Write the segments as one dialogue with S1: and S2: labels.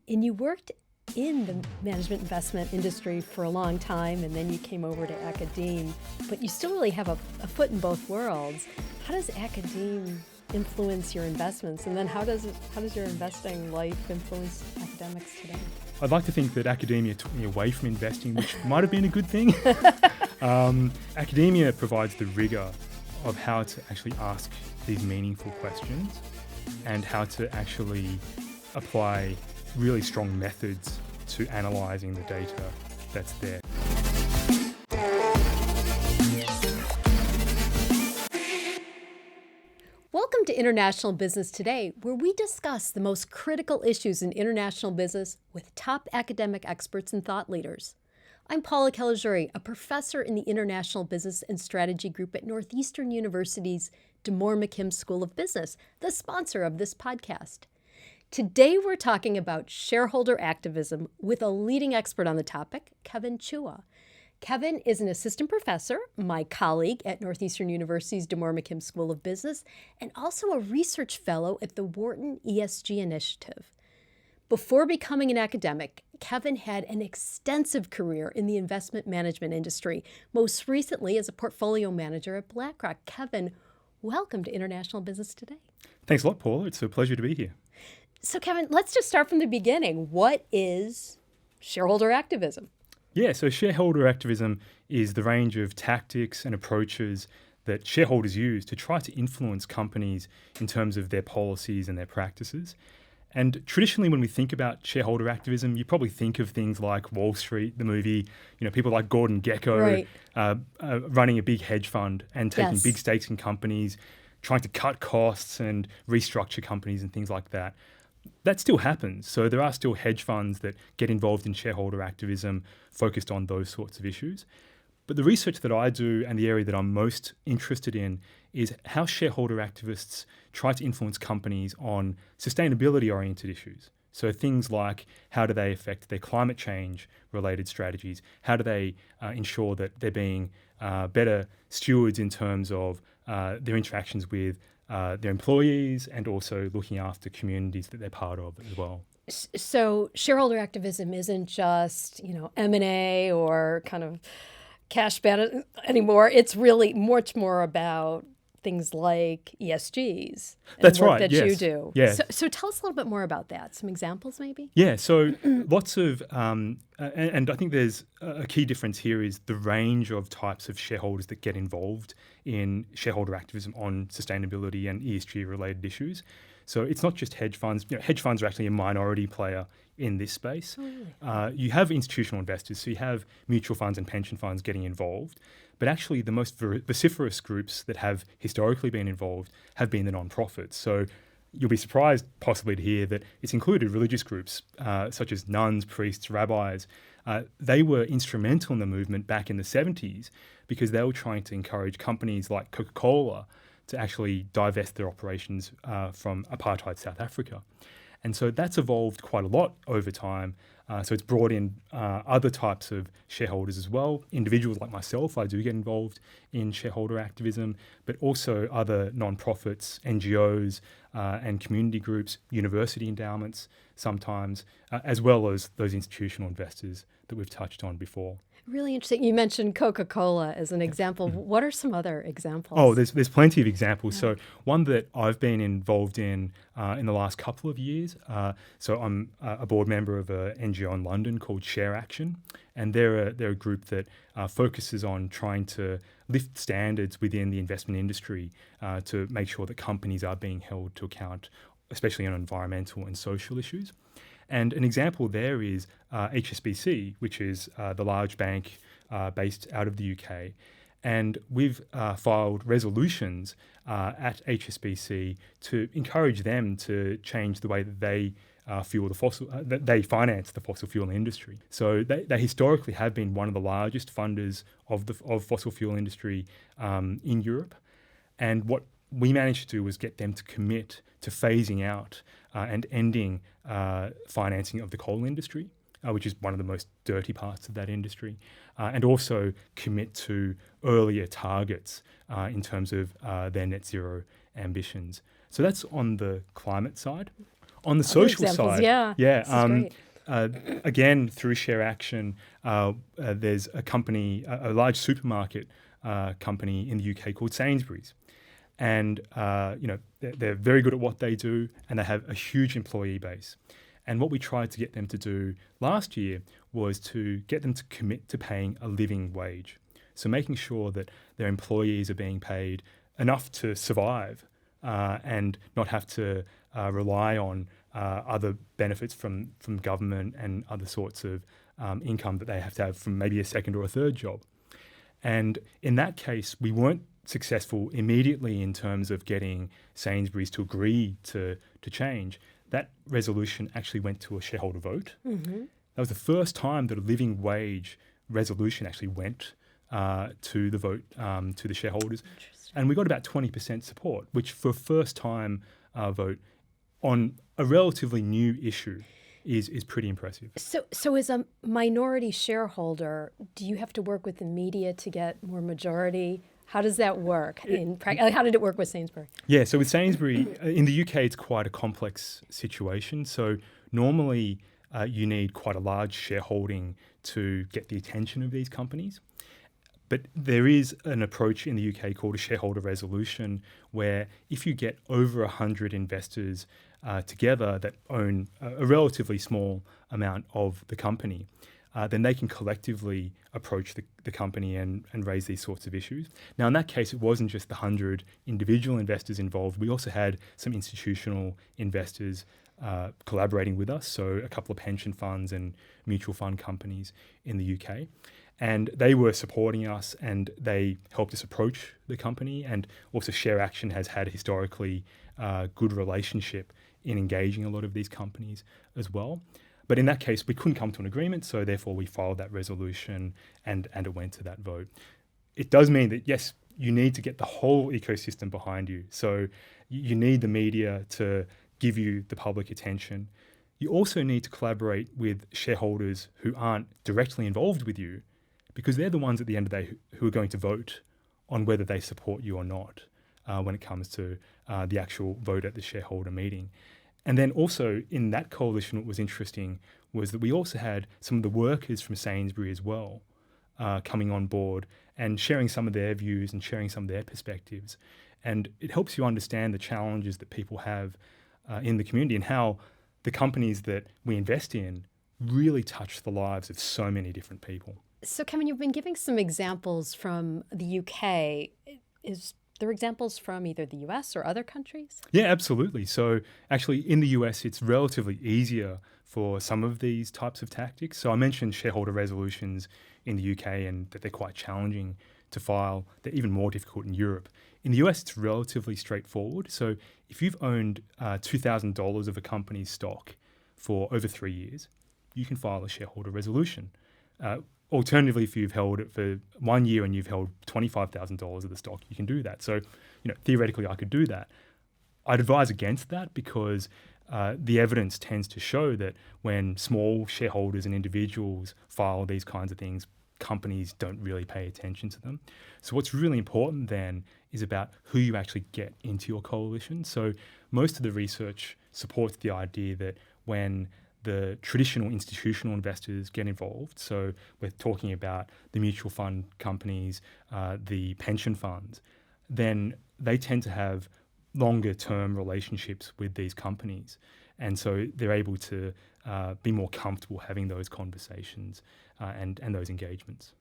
S1: And you worked in the management investment industry for a long time, and then you came over to academe, but you still really have a foot in both worlds. How does academe influence your investments? And then how does your investing life influence academics today?
S2: I'd like to think that academia took me away from investing, which might have been a good thing. Academia provides the rigor of how to actually ask these meaningful questions and how to actually apply really strong methods to analysing the data that's there.
S1: Welcome to International Business Today, where we discuss the most critical issues in international business with top academic experts and thought leaders. I'm Paula Kelajuri, a professor in the International Business and Strategy Group at Northeastern University's mckim School of Business, the sponsor of this podcast. Today we're talking about shareholder activism with a leading expert on the topic, Kevin Chuah. Kevin is an assistant professor, my colleague at Northeastern University's mckim School of Business, and also a research fellow at the Wharton ESG Initiative. Before becoming an academic, Kevin had an extensive career in the investment management industry, most recently as a portfolio manager at BlackRock. Kevin, welcome to International Business Today.
S2: Thanks a lot, Paula. It's a pleasure to be here.
S1: So, Kevin, let's just start from the beginning. What is shareholder activism?
S2: Yeah, so shareholder activism is the range of tactics and approaches that shareholders use to try to influence companies in terms of their policies and their practices. And traditionally, when we think about shareholder activism, you probably think of things like Wall Street, the movie, people like Gordon Gekko,
S1: right.
S2: Running a big hedge fund and taking
S1: Yes.
S2: big stakes in companies, trying to cut costs and restructure companies and things like that. That still happens. So there are still hedge funds that get involved in shareholder activism focused on those sorts of issues. But the research that I do and the area that I'm most interested in is how shareholder activists try to influence companies on sustainability-oriented issues. So things like how do they affect their climate change related strategies? How do they ensure that they're being better stewards in terms of their interactions with their employees and also looking after communities that they're part of as well?
S1: So shareholder activism isn't just, M&A or kind of cash ban anymore. It's really much more about things like ESGs.
S2: That's
S1: work
S2: right.
S1: That
S2: yes.
S1: you do.
S2: Yeah.
S1: So tell us a little bit more about that. Some examples, maybe.
S2: Yeah. So lots of, and I think there's a key difference here is the range of types of shareholders that get involved in shareholder activism on sustainability and ESG related issues. So it's not just hedge funds. Hedge funds are actually a minority player in this space.
S1: Oh, really?
S2: You have institutional investors, so you have mutual funds and pension funds getting involved. But actually the most vociferous groups that have historically been involved have been the non-profits. So you'll be surprised possibly to hear that it's included religious groups such as nuns, priests, rabbis. They were instrumental in the movement back in the 70s because they were trying to encourage companies like Coca-Cola to actually divest their operations from apartheid South Africa. And so that's evolved quite a lot over time. So it's brought in other types of shareholders as well. Individuals like myself, I do get involved in shareholder activism, but also other non-profits, NGOs, and community groups, university endowments sometimes, as well as those institutional investors that we've touched on before.
S1: Really interesting. You mentioned Coca-Cola as an example. What are some other examples?
S2: Oh, there's plenty of examples. Yeah. So one that I've been involved in the last couple of years. So I'm a board member of an NGO in London called Share Action, and they're a group that focuses on trying to lift standards within the investment industry to make sure that companies are being held to account, especially on environmental and social issues. And an example there is HSBC, which is the large bank based out of the UK. And we've filed resolutions at HSBC to encourage them to change the way that they they finance the fossil fuel industry. So they historically have been one of the largest funders of fossil fuel industry in Europe. And what we managed to do was get them to commit to phasing out and ending financing of the coal industry, which is one of the most dirty parts of that industry, and also commit to earlier targets in terms of their net zero ambitions. So that's on the climate side. On the
S1: Other
S2: social
S1: examples,
S2: side,
S1: yeah. This is great.
S2: again, through Share Action, there's a company, a large supermarket company in the UK called Sainsbury's. And, they're very good at what they do, and they have a huge employee base. And what we tried to get them to do last year was to get them to commit to paying a living wage. So making sure that their employees are being paid enough to survive and not have to rely on other benefits from government and other sorts of income that they have to have from maybe a second or a third job. And in that case, we weren't successful immediately in terms of getting Sainsbury's to agree to change. That resolution actually went to a shareholder vote. Mm-hmm. That was the first time that a living wage resolution actually went to the vote, to the shareholders. And we got about 20% support, which for a first-time vote on a relatively new issue is pretty impressive.
S1: So as a minority shareholder, do you have to work with the media to get more majority? How does that work? How did it work with Sainsbury?
S2: Yeah, so with Sainsbury, in the UK, it's quite a complex situation. So normally you need quite a large shareholding to get the attention of these companies. But there is an approach in the UK called a shareholder resolution, where if you get over 100 investors together that own a relatively small amount of the company, then they can collectively approach the company and raise these sorts of issues. Now, in that case, it wasn't just the 100 individual investors involved. We also had some institutional investors collaborating with us, so a couple of pension funds and mutual fund companies in the UK. And they were supporting us, and they helped us approach the company. And also Share Action has had historically good relationship in engaging a lot of these companies as well. But in that case, we couldn't come to an agreement, so therefore we filed that resolution and it went to that vote. It does mean that, yes, you need to get the whole ecosystem behind you. So you need the media to give you the public attention. You also need to collaborate with shareholders who aren't directly involved with you, because they're the ones at the end of the day who are going to vote on whether they support you or not when it comes to the actual vote at the shareholder meeting. And then also in that coalition, what was interesting was that we also had some of the workers from Sainsbury as well coming on board and sharing some of their views and sharing some of their perspectives. And it helps you understand the challenges that people have in the community and how the companies that we invest in really touch the lives of so many different people.
S1: So, Kevin, you've been giving some examples from the UK. Is there examples from either the US or other countries?
S2: Yeah, absolutely. So actually in the US, it's relatively easier for some of these types of tactics. So I mentioned shareholder resolutions in the UK and that they're quite challenging to file. They're even more difficult in Europe. In the US, it's relatively straightforward. So if you've owned $2,000 of a company's stock for over 3 years, you can file a shareholder resolution. Alternatively, if you've held it for 1 year and you've held $25,000 of the stock, you can do that. So, theoretically, I could do that. I'd advise against that because the evidence tends to show that when small shareholders and individuals file these kinds of things, companies don't really pay attention to them. So what's really important then is about who you actually get into your coalition. So most of the research supports the idea that when the traditional institutional investors get involved, so we're talking about the mutual fund companies, the pension funds, then they tend to have longer term relationships with these companies. And so they're able to be more comfortable having those conversations and those engagements.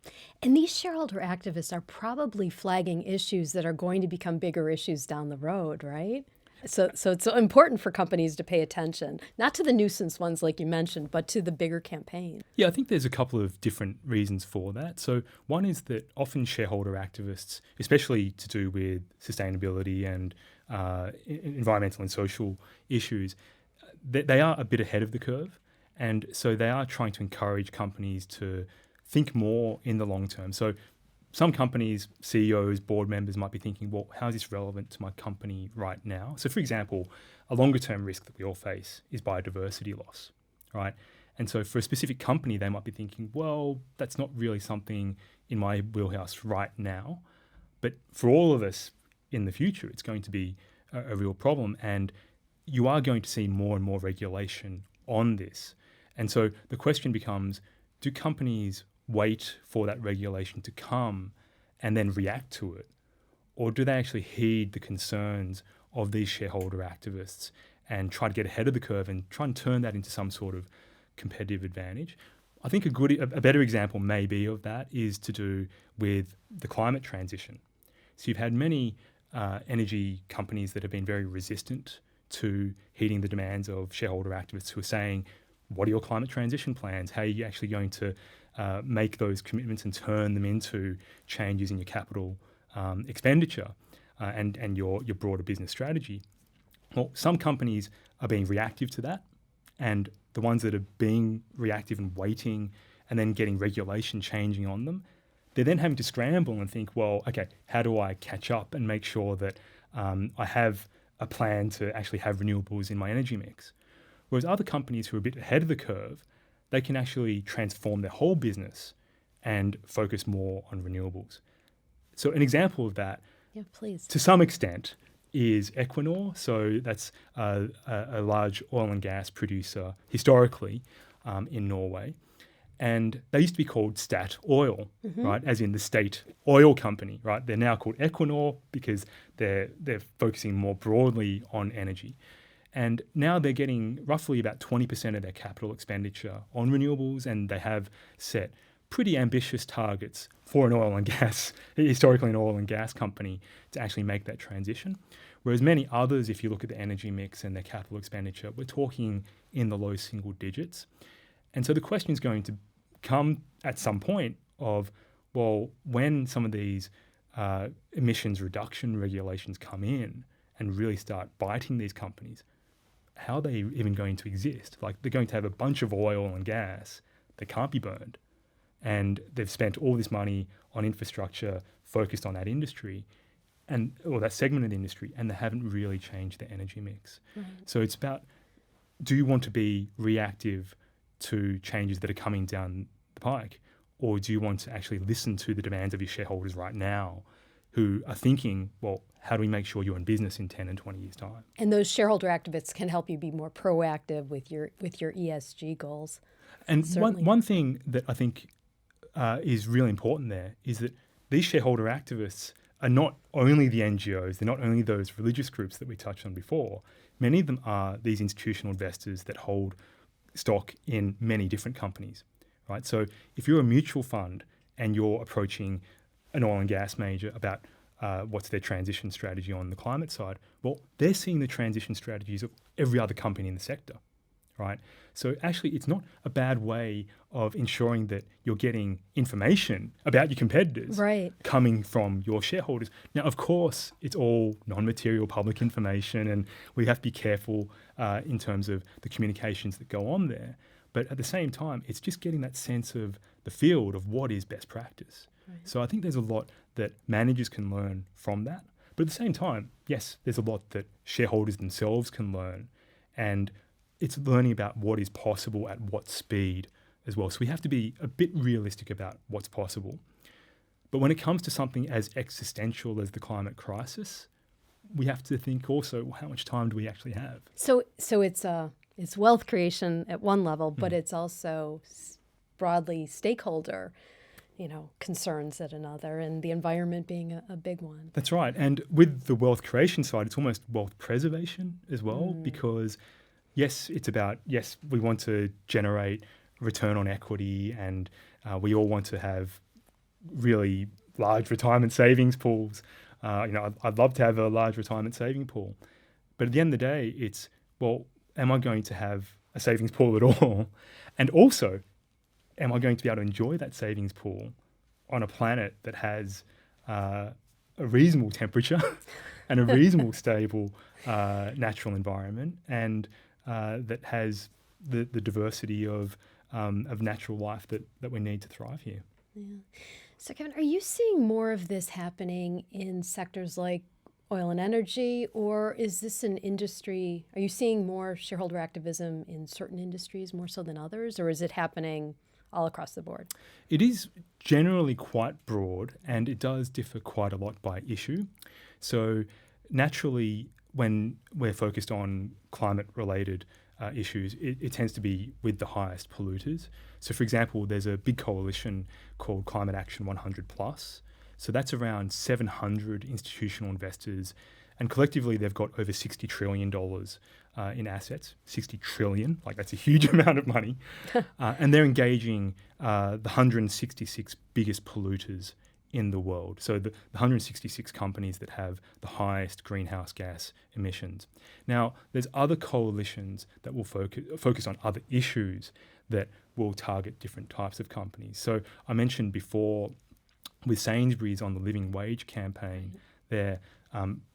S1: And these shareholder activists are probably flagging issues that are going to become bigger issues down the road, right? So it's important for companies to pay attention, not to the nuisance ones like you mentioned, but to the bigger campaign.
S2: Yeah, I think there's a couple of different reasons for that. So one is that often shareholder activists, especially to do with sustainability and environmental and social issues, they are a bit ahead of the curve. And so they are trying to encourage companies to think more in the long term. So some companies, CEOs, board members might be thinking, well, how is this relevant to my company right now? So for example, a longer term risk that we all face is biodiversity loss, right? And so for a specific company, they might be thinking, well, that's not really something in my wheelhouse right now. But for all of us in the future, it's going to be a real problem. And you are going to see more and more regulation on this. And so the question becomes, do companies wait for that regulation to come and then react to it? Or do they actually heed the concerns of these shareholder activists and try to get ahead of the curve and try and turn that into some sort of competitive advantage? I think a better example maybe of that is to do with the climate transition. So you've had many energy companies that have been very resistant to heeding the demands of shareholder activists who are saying, what are your climate transition plans? How are you actually going to make those commitments and turn them into changes in your capital expenditure and your broader business strategy? Well, some companies are being reactive to that, and the ones that are being reactive and waiting and then getting regulation changing on them, they're then having to scramble and think, well, okay, how do I catch up and make sure that I have a plan to actually have renewables in my energy mix? Whereas other companies who are a bit ahead of the curve, they can actually transform their whole business and focus more on renewables. So an example of that,
S1: Yeah, please.
S2: to some extent, is Equinor. So that's a large oil and gas producer historically in Norway. And they used to be called Stat Oil, right? As in the state oil company, right? They're now called Equinor because they're focusing more broadly on energy. And now they're getting roughly about 20% of their capital expenditure on renewables, and they have set pretty ambitious targets for an oil and gas, historically an oil and gas company, to actually make that transition. Whereas many others, if you look at the energy mix and their capital expenditure, we're talking in the low single digits. And so the question is going to come at some point of, well, when some of these emissions reduction regulations come in and really start biting these companies, how are they even going to exist? Like, they're going to have a bunch of oil and gas that can't be burned. And they've spent all this money on infrastructure focused on that industry or that segment of the industry, and they haven't really changed the energy mix.
S1: Right.
S2: So it's about, do you want to be reactive to changes that are coming down the pike, or do you want to actually listen to the demands of your shareholders right now who are thinking, well, how do we make sure you're in business in 10 and 20 years' time?
S1: And those shareholder activists can help you be more proactive with your ESG goals.
S2: And
S1: Certainly.
S2: one thing that I think is really important there is that these shareholder activists are not only the NGOs, they're not only those religious groups that we touched on before. Many of them are these institutional investors that hold stock in many different companies, right? So if you're a mutual fund and you're approaching an oil and gas major about what's their transition strategy on the climate side, well, they're seeing the transition strategies of every other company in the sector, right? So actually, it's not a bad way of ensuring that you're getting information about your competitors
S1: Right.
S2: coming from your shareholders. Now, of course, it's all non-material public information, and we have to be careful in terms of the communications that go on there. But at the same time, it's just getting that sense of the field of what is best practice.
S1: Right.
S2: So I think there's a lot that managers can learn from that. But at the same time, yes, there's a lot that shareholders themselves can learn. And it's learning about what is possible at what speed as well. So we have to be a bit realistic about what's possible. But when it comes to something as existential as the climate crisis, we have to think also, well, how much time do we actually have?
S1: So it's wealth creation at one level, but it's also broadly stakeholder, concerns at another, and the environment being a big one.
S2: That's right. And with the wealth creation side, it's almost wealth preservation as well, because yes, it's about, yes, we want to generate return on equity, and we all want to have really large retirement savings pools. I'd love to have a large retirement saving pool. But at the end of the day, it's, well, am I going to have a savings pool at all? And also, am I going to be able to enjoy that savings pool on a planet that has a reasonable temperature and a reasonable stable natural environment, and that has the diversity of natural life that we need to thrive here?
S1: Yeah. So Kevin, are you seeing more of this happening in sectors like oil and energy, or is this an industry, are you seeing more shareholder activism in certain industries more so than others, or is it happening all across the board?
S2: It is generally quite broad, and it does differ quite a lot by issue. So naturally, when we're focused on climate-related issues, it tends to be with the highest polluters. So, for example, there's a big coalition called Climate Action 100+. So that's around 700 institutional investors, and collectively they've got over $60 trillion in assets. 60 trillion, like that's a huge amount of money. And they're engaging the 166 biggest polluters in the world. So the 166 companies that have the highest greenhouse gas emissions. Now, there's other coalitions that will focus on other issues that will target different types of companies. So I mentioned before with Sainsbury's on the living wage campaign, they're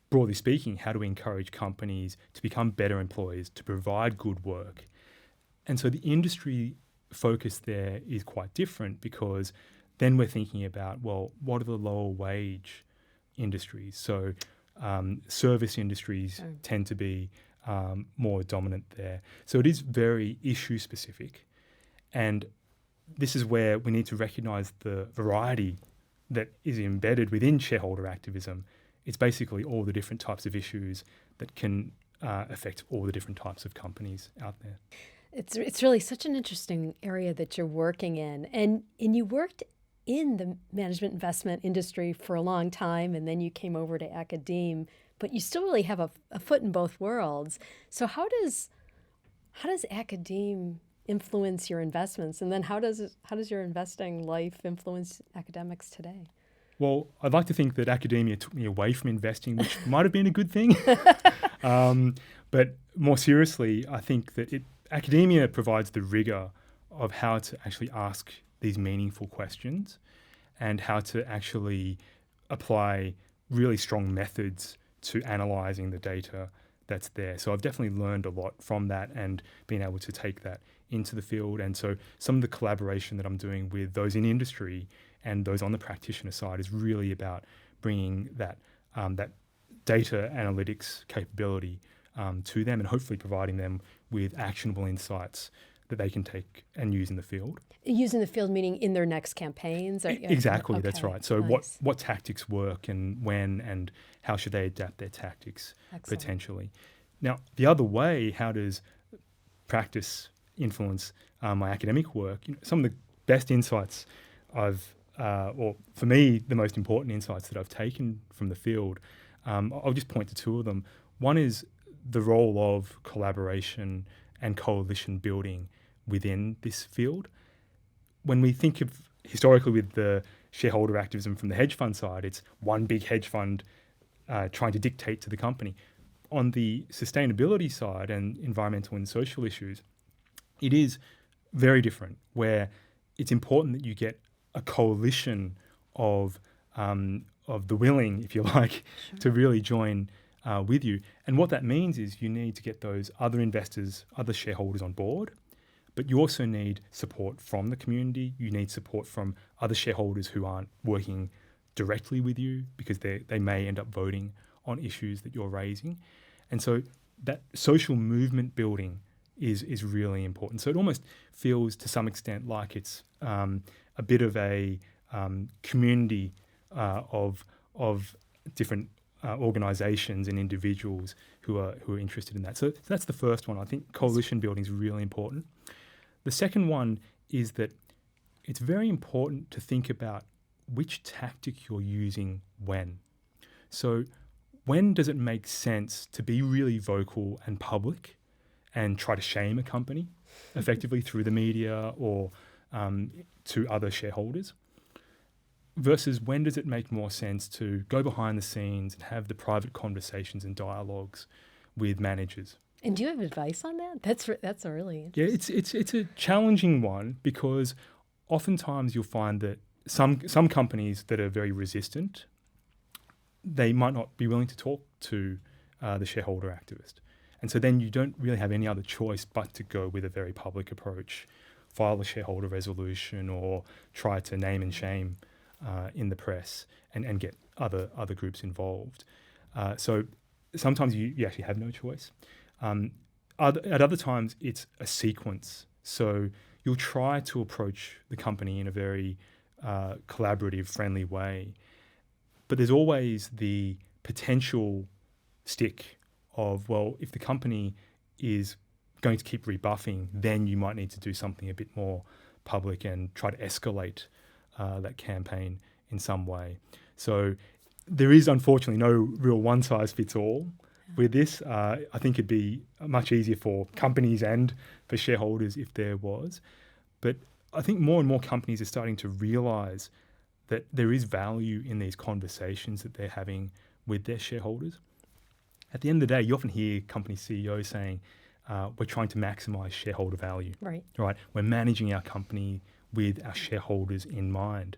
S2: broadly speaking, how do we encourage companies to become better employers, to provide good work? And so the industry focus there is quite different, because then we're thinking about, well, what are the lower wage industries? So service industries tend to be more dominant there. So it is very issue specific. And this is where we need to recognize the variety that is embedded within shareholder activism. It's basically all the different types of issues that can affect all the different types of companies out there.
S1: It's really such an interesting area that you're working in. And you worked in the management investment industry for a long time, and then you came over to academe, but you still really have a foot in both worlds. So how does academe influence your investments? And then how does your investing life influence academics today?
S2: Well, I'd like to think that academia took me away from investing, which might have been a good thing. But more seriously, I think that academia provides the rigor of how to actually ask these meaningful questions and how to actually apply really strong methods to analysing the data that's there. So I've definitely learned a lot from that and been able to take that into the field. And so some of the collaboration that I'm doing with those in industry and those on the practitioner side is really about bringing that data analytics capability to them, and hopefully providing them with actionable insights that they can take and use in the field.
S1: Use in the field meaning in their next campaigns?
S2: Exactly, okay. That's right. So
S1: nice.
S2: what tactics work and when, and how should they adapt their tactics potentially. Now, the other way, how does practice influence my academic work? Some of the best insights or for me, the most important insights that I've taken from the field, I'll just point to two of them. One is the role of collaboration and coalition building within this field. When we think of historically with the shareholder activism from the hedge fund side, it's one big hedge fund trying to dictate to the company. On the sustainability side and environmental and social issues, it is very different, where it's important that you get a coalition of the willing, if you like, to really join with you. And what that means is you need to get those other investors, other shareholders on board, but you also need support from the community. You need support from other shareholders who aren't working directly with you, because they may end up voting on issues that you're raising. And so that social movement building is really important. So it almost feels to some extent like it's a bit of a community of different organisations and individuals who are interested in that. So that's the first one. I think coalition building is really important. The second one is that it's very important to think about which tactic you're using when. So when does it make sense to be really vocal and public and try to shame a company effectively through the media or to other shareholders, versus when does it make more sense to go behind the scenes and have the private conversations and dialogues with managers?
S1: And do you have advice on that? That's a really
S2: interesting. Yeah, it's a challenging one, because oftentimes you'll find that some companies that are very resistant, they might not be willing to talk to the shareholder activist. And so then you don't really have any other choice but to go with a very public approach, file a shareholder resolution, or try to name and shame in the press and get other groups involved. So sometimes you actually have no choice. At other times, it's a sequence. So you'll try to approach the company in a very collaborative, friendly way, but there's always the potential stick of, well, if the company is going to keep rebuffing, then you might need to do something a bit more public and try to escalate that campaign in some way. So there is unfortunately no real one-size-fits-all with this. I think it'd be much easier for companies and for shareholders if there was. But I think more and more companies are starting to realise that there is value in these conversations that they're having with their shareholders. At the end of the day, you often hear company CEOs saying, we're trying to maximise shareholder value.
S1: Right.
S2: We're managing our company with our shareholders in mind.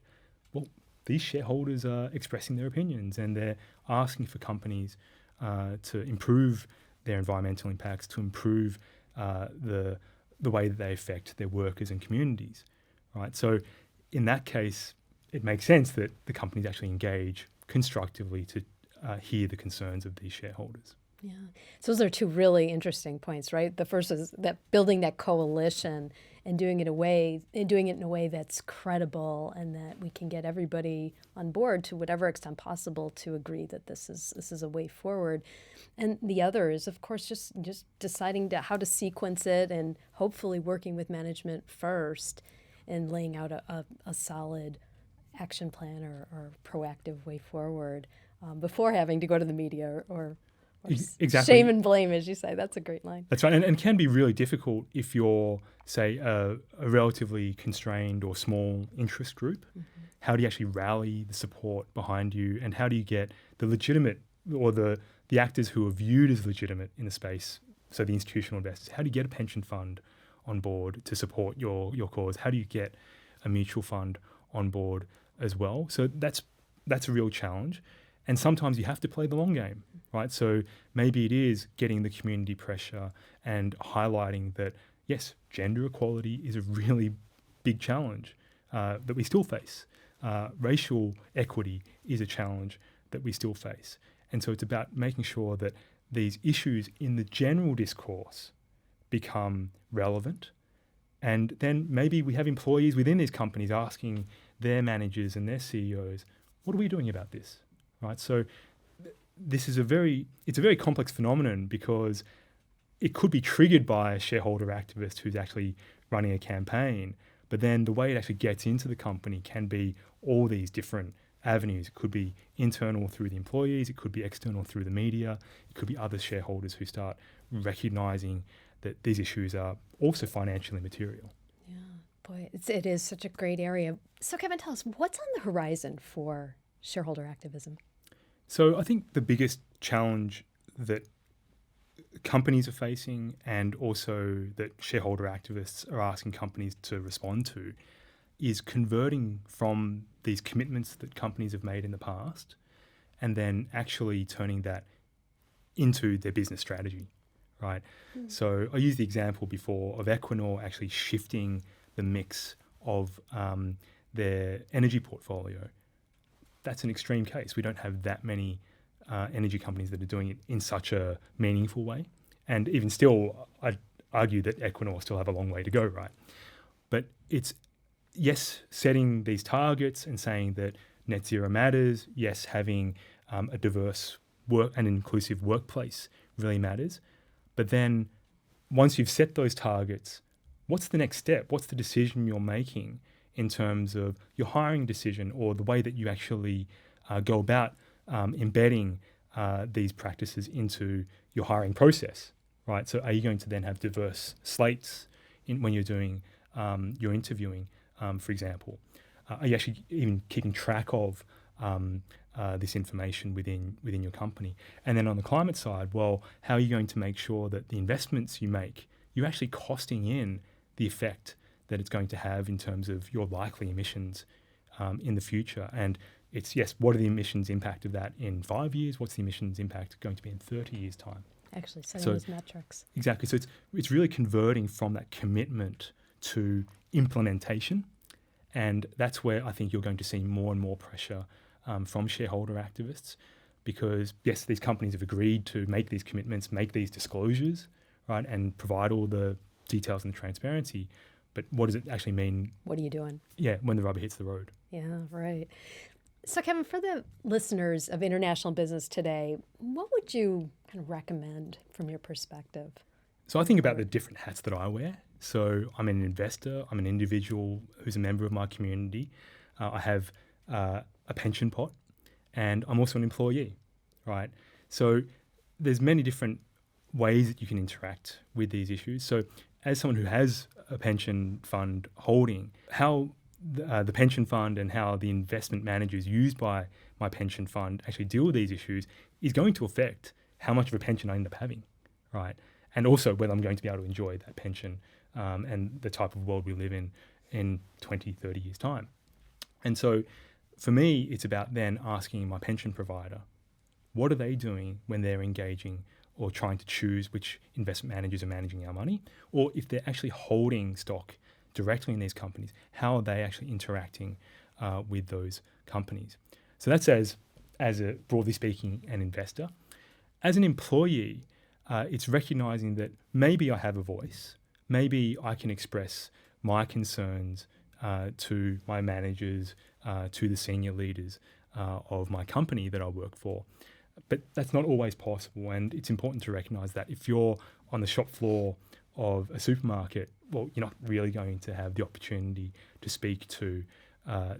S2: Well, these shareholders are expressing their opinions and they're asking for companies to improve their environmental impacts, to improve the way that they affect their workers and communities, right? So in that case, it makes sense that the companies actually engage constructively to hear the concerns of these shareholders.
S1: Yeah. So those are two really interesting points, right? The first is that building that coalition and doing it in a way that's credible and that we can get everybody on board to whatever extent possible to agree that this is a way forward. And the other is, of course, just deciding how to sequence it and hopefully working with management first and laying out a solid action plan or proactive way forward before having to go to the media or
S2: exactly.
S1: Shame and blame, as you say. That's a great line.
S2: That's right. And can be really difficult if you're, say, a relatively constrained or small interest group. Mm-hmm. How do you actually rally the support behind you? And how do you get the legitimate or the actors who are viewed as legitimate in the space, so the institutional investors, how do you get a pension fund on board to support your cause? How do you get a mutual fund on board as well? So that's a real challenge. And sometimes you have to play the long game, right? So maybe it is getting the community pressure and highlighting that, yes, gender equality is a really big challenge that we still face. Racial equity is a challenge that we still face. And so it's about making sure that these issues in the general discourse become relevant. And then maybe we have employees within these companies asking their managers and their CEOs, what are we doing about this? Right, so this is a very complex phenomenon because it could be triggered by a shareholder activist who's actually running a campaign, but then the way it actually gets into the company can be all these different avenues. It could be internal through the employees, it could be external through the media, it could be other shareholders who start recognising that these issues are also financially material.
S1: Yeah, boy, it is such a great area. So Kevin, tell us, what's on the horizon for shareholder activism?
S2: So I think the biggest challenge that companies are facing and also that shareholder activists are asking companies to respond to is converting from these commitments that companies have made in the past and then actually turning that into their business strategy, right? Mm. So I used the example before of Equinor actually shifting the mix of their energy portfolio. That's an extreme case. We don't have that many energy companies that are doing it in such a meaningful way. And even still, I'd argue that Equinor still have a long way to go, right? But it's, yes, setting these targets and saying that net zero matters. Yes, having a diverse and inclusive workplace really matters. But then once you've set those targets, what's the next step? What's the decision you're making in terms of your hiring decision or the way that you actually go about embedding these practices into your hiring process, right? So are you going to then have diverse slates when you're doing your interviewing, for example? Are you actually even keeping track of this information within your company? And then on the climate side, well, how are you going to make sure that the investments you make, you're actually costing in the effect that it's going to have in terms of your likely emissions in the future? And it's, yes, what are the emissions impact of that in 5 years? What's the emissions impact going to be in 30 years' time?
S1: Actually setting those metrics.
S2: Exactly. So it's really converting from that commitment to implementation. And that's where I think you're going to see more and more pressure from shareholder activists because, yes, these companies have agreed to make these commitments, make these disclosures, right, and provide all the details and the transparency. But what does it actually mean?
S1: What are you doing?
S2: Yeah, when the rubber hits the road.
S1: Yeah, right. So, Kevin, for the listeners of International Business Today, what would you kind of recommend from your perspective?
S2: So I think about the different hats that I wear. So I'm an investor, I'm an individual who's a member of my community. I have a pension pot, and I'm also an employee, right? So there's many different ways that you can interact with these issues. So as someone who has a pension fund holding, how the pension fund and how the investment managers used by my pension fund actually deal with these issues is going to affect how much of a pension I end up having, right? And also whether I'm going to be able to enjoy that pension and the type of world we live in 20, 30 years' time. And so for me, it's about then asking my pension provider, what are they doing when they're engaging or trying to choose which investment managers are managing our money? Or if they're actually holding stock directly in these companies, how are they actually interacting with those companies? So that's as a, broadly speaking, an investor. As an employee, it's recognizing that maybe I have a voice, maybe I can express my concerns to my managers, to the senior leaders of my company that I work for. But that's not always possible, and it's important to recognize that if you're on the shop floor of a supermarket, well, you're not really going to have the opportunity to speak to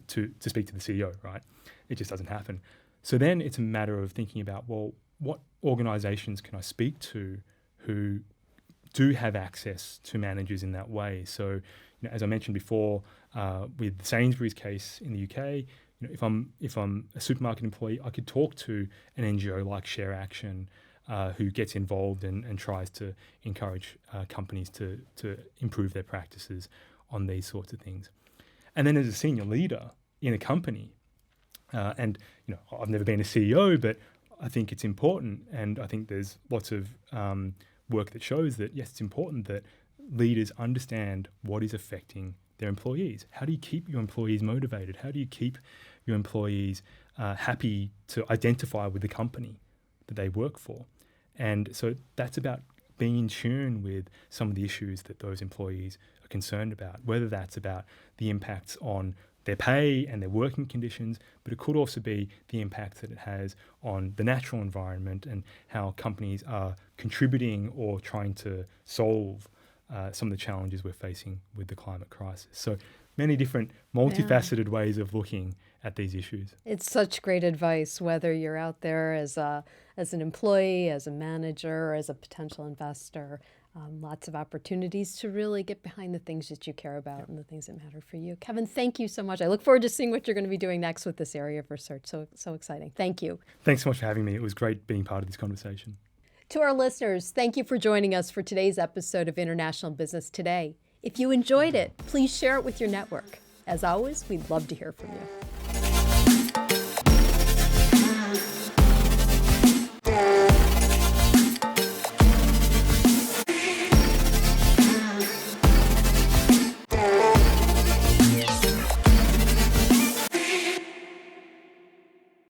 S2: speak to the CEO, right? It just doesn't happen. So then it's a matter of thinking about, well, what organizations can I speak to who do have access to managers in that way? So, as I mentioned before, with the Sainsbury's case in the UK, if I'm a supermarket employee, I could talk to an NGO like Share Action, who gets involved and tries to encourage companies to improve their practices on these sorts of things. And then as a senior leader in a company, and I've never been a CEO, but I think it's important, and I think there's lots of work that shows that, yes, it's important that leaders understand what is affecting their employees. How do you keep your employees motivated? How do you keep your employees happy to identify with the company that they work for? And so that's about being in tune with some of the issues that those employees are concerned about, whether that's about the impacts on their pay and their working conditions, but it could also be the impact that it has on the natural environment and how companies are contributing or trying to solve some of the challenges we're facing with the climate crisis. So many different multifaceted ways of looking at these issues.
S1: It's such great advice, whether you're out there as an employee, as a manager, or as a potential investor. Lots of opportunities to really get behind the things that you care about and the things that matter for you. Kevin, thank you so much. I look forward to seeing what you're going to be doing next with this area of research. So exciting. Thank you.
S2: Thanks so much for having me. It was great being part of this conversation.
S1: To our listeners, thank you for joining us for today's episode of International Business Today. If you enjoyed it, please share it with your network. As always, we'd love to hear from you.